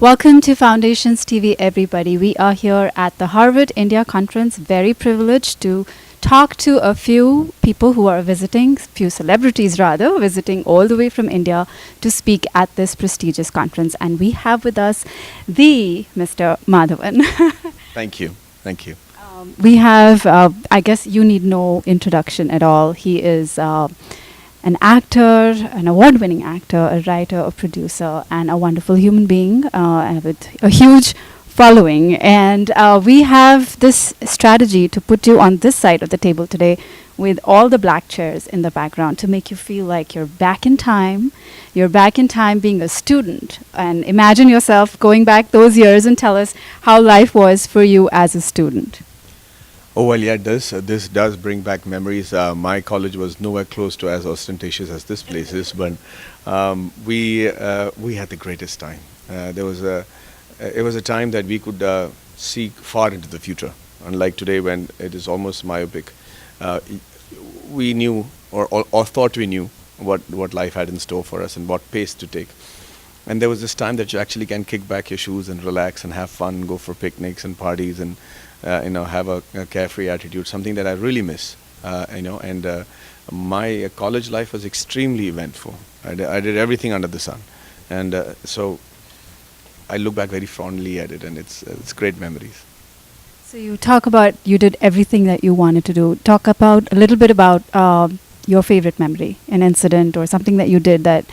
Welcome to Foundations TV, everybody. We are here at the Harvard India Conference, very privileged to talk to a few people who are visiting, few celebrities rather, visiting all the way from India to speak at this prestigious conference. And we have with us the Mr. Madhavan. Thank you. Thank you. We have, I guess you need no introduction at all. He is an actor, an award-winning actor, a writer, a producer, and a wonderful human being with a huge following. And we have this strategy to put you on this side of the table today with all the black chairs in the background to make you feel like you're back in time. You're back in time being a student. And imagine yourself going back those years and tell us how life was for you as a student. Oh, well, yeah, this does bring back memories. My college was nowhere close to as ostentatious as this place is, but we had the greatest time. It was a time that we could see far into the future, unlike today when it is almost myopic. We knew, or thought we knew, what life had in store for us and what pace to take. And there was this time that you actually can kick back your shoes and relax and have fun, go for picnics and parties and have a carefree attitude, something that I really miss, and my college life was extremely eventful. I did everything under the sun, and so I look back very fondly at it, and it's great memories. So you talk about you did everything that you wanted to do. Talk about a little bit about your favorite memory, an incident or something that you did that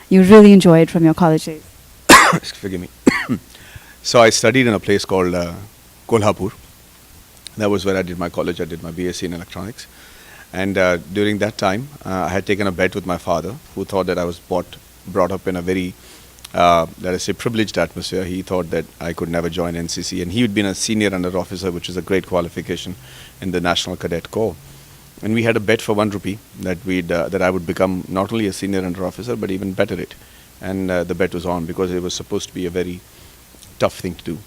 you really enjoyed from your college days. Forgive me. So I studied in a place called Kolhapur. That was where I did my college. I did my BSc in electronics. And during that time, I had taken a bet with my father, who thought that I was brought up in a very, let us say, privileged atmosphere. He thought that I could never join NCC. And he had been a senior under officer, which is a great qualification in the National Cadet Corps. And we had a bet for 1 rupee that I would become not only a senior under officer, but even better it. And the bet was on because it was supposed to be a very tough thing to do.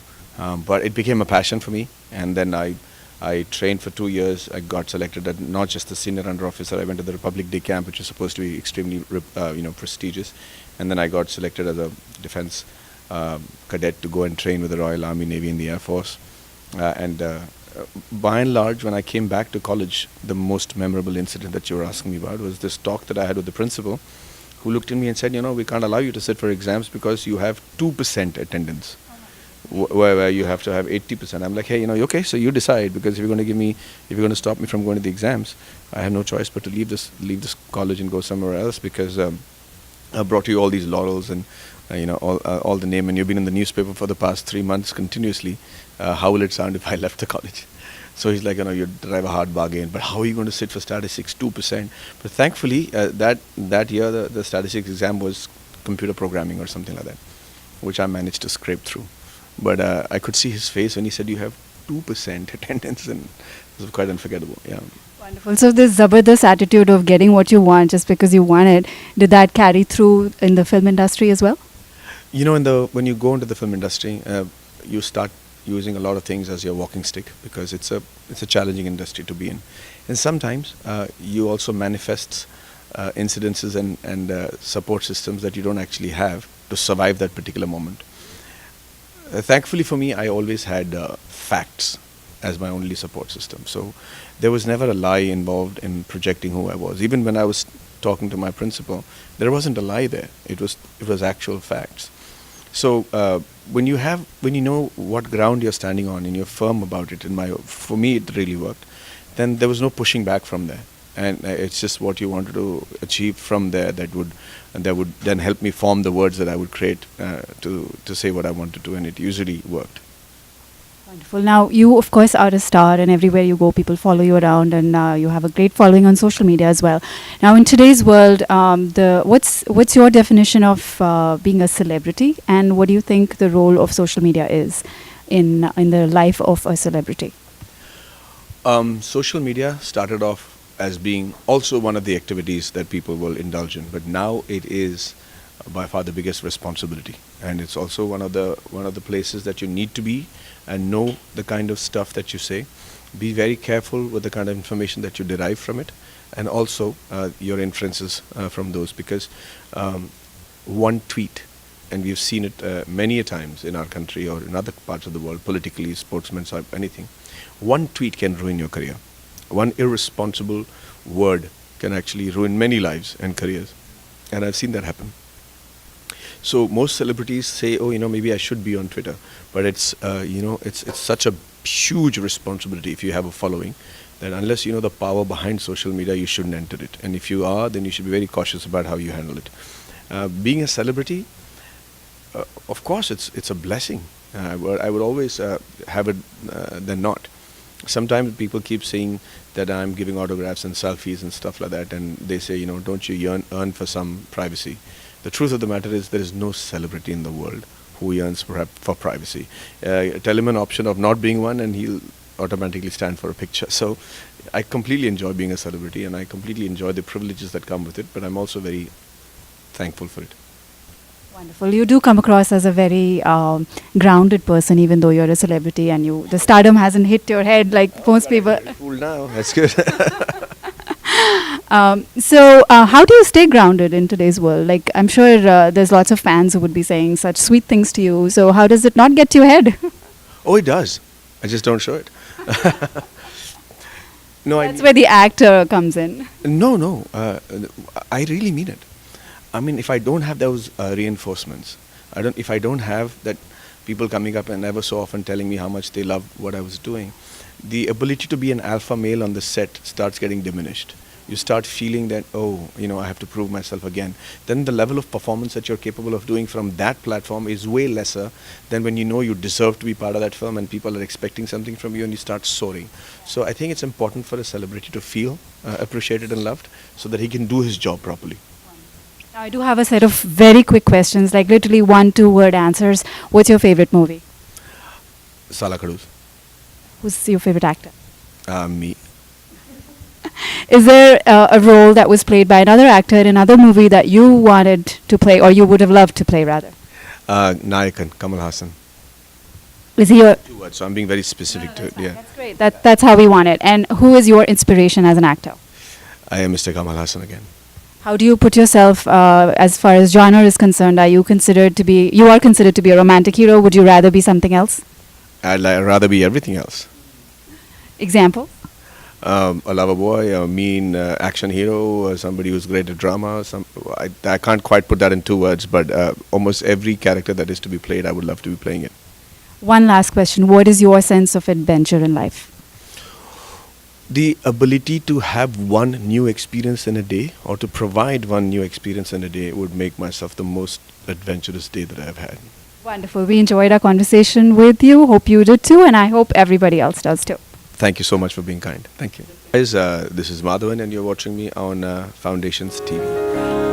But it became a passion for me. And then I trained for 2 years. I got selected as not just the senior under officer. I went to the Republic Day camp, which is supposed to be extremely, prestigious. And then I got selected as a defense cadet to go and train with the Royal Army, Navy, and the Air Force. By and large, when I came back to college, the most memorable incident that you were asking me about was this talk that I had with the principal, who looked at me and said, we can't allow you to sit for exams because you have 2% attendance. Where you have to have 80%. I'm like, hey, okay, so you decide, because if you're going to stop me from going to the exams, I have no choice but to leave this college and go somewhere else, because I brought you all these laurels and all the name, and you've been in the newspaper for the past 3 months continuously. How will it sound if I left the college? So he's like, you drive a hard bargain, but how are you going to sit for statistics 2%? But thankfully, that year the statistics exam was computer programming or something like that, which I managed to scrape through. But I could see his face when he said you have 2% attendance, and it was quite unforgettable. Yeah. Wonderful. So this Zabardast attitude of getting what you want just because you want it, did that carry through in the film industry as well? When you go into the film industry, you start using a lot of things as your walking stick, because it's a challenging industry to be in, and sometimes you also manifest incidences and support systems that you don't actually have to survive that particular moment. Thankfully for me, I always had facts as my only support system. So there was never a lie involved in projecting who I was. Even when I was talking to my principal, there wasn't a lie there. It was actual facts. So when you know what ground you're standing on and you're firm about it, for me it really worked. Then there was no pushing back from there. And it's just what you wanted to achieve from there that would then help me form the words that I would create to say what I wanted to, and it usually worked. Wonderful. Now, you, of course, are a star, and everywhere you go, people follow you around, and you have a great following on social media as well. Now, in today's world, what's your definition of being a celebrity, and what do you think the role of social media is in the life of a celebrity? Social media started off as being also one of the activities that people will indulge in, but now it is by far the biggest responsibility, and it's also one of the places that you need to be and know the kind of stuff that you say. Be very careful with the kind of information that you derive from it, and also your inferences from those, because one tweet and we've seen it many a times in our country or in other parts of the world, politically, sportsmen, or anything. One tweet can ruin your career. One irresponsible word can actually ruin many lives and careers. And I've seen that happen. So most celebrities say, oh, maybe I should be on Twitter. But it's such a huge responsibility if you have a following, that unless you know the power behind social media, you shouldn't enter it. And if you are, then you should be very cautious about how you handle it. Being a celebrity, of course, it's a blessing. I would always have it than not. Sometimes people keep saying that I'm giving autographs and selfies and stuff like that, and they say, don't you earn for some privacy? The truth of the matter is there is no celebrity in the world who yearns for privacy. Tell him an option of not being one, and he'll automatically stand for a picture. So I completely enjoy being a celebrity, and I completely enjoy the privileges that come with it, but I'm also very thankful for it. Wonderful. You do come across as a very grounded person, even though you're a celebrity, and the stardom hasn't hit your head like most people. Cool now. That's good. So how do you stay grounded in today's world? Like, I'm sure there's lots of fans who would be saying such sweet things to you. So how does it not get to your head? Oh, it does. I just don't show it. No, That's where the actor comes in. No. I really mean it. I mean, if I don't have those reinforcements, if I don't have that people coming up and ever so often telling me how much they love what I was doing, the ability to be an alpha male on the set starts getting diminished. You start feeling that, I have to prove myself again. Then the level of performance that you're capable of doing from that platform is way lesser than when you deserve to be part of that film and people are expecting something from you and you start soaring. So I think it's important for a celebrity to feel appreciated and loved so that he can do his job properly. Now, I do have a set of very quick questions, like literally 1-2 word answers. What's your favorite movie? Sala Kaduz. Who's your favorite actor? Me. Is there a role that was played by another actor in another movie that you wanted to play, or you would have loved to play, rather? Nayakan, Kamal Hassan. Is he your... 2 words, so I'm being very specific to it. Yeah. That's great. That's how we want it. And who is your inspiration as an actor? I am Mr. Kamal Hassan again. How do you put yourself as far as genre is concerned? You are considered to be a romantic hero? Would you rather be something else? I'd rather be everything else. Example? A lover boy, a mean action hero, somebody who's great at drama. I can't quite put that in 2 words, but almost every character that is to be played, I would love to be playing it. One last question. What is your sense of adventure in life? The ability to have one new experience in a day, or to provide one new experience in a day, would make myself the most adventurous day that I've had. Wonderful. We enjoyed our conversation with you. Hope you did too, and I hope everybody else does too. Thank you so much for being kind. Thank you. Guys, this is Madhavan and you're watching me on Foundations TV.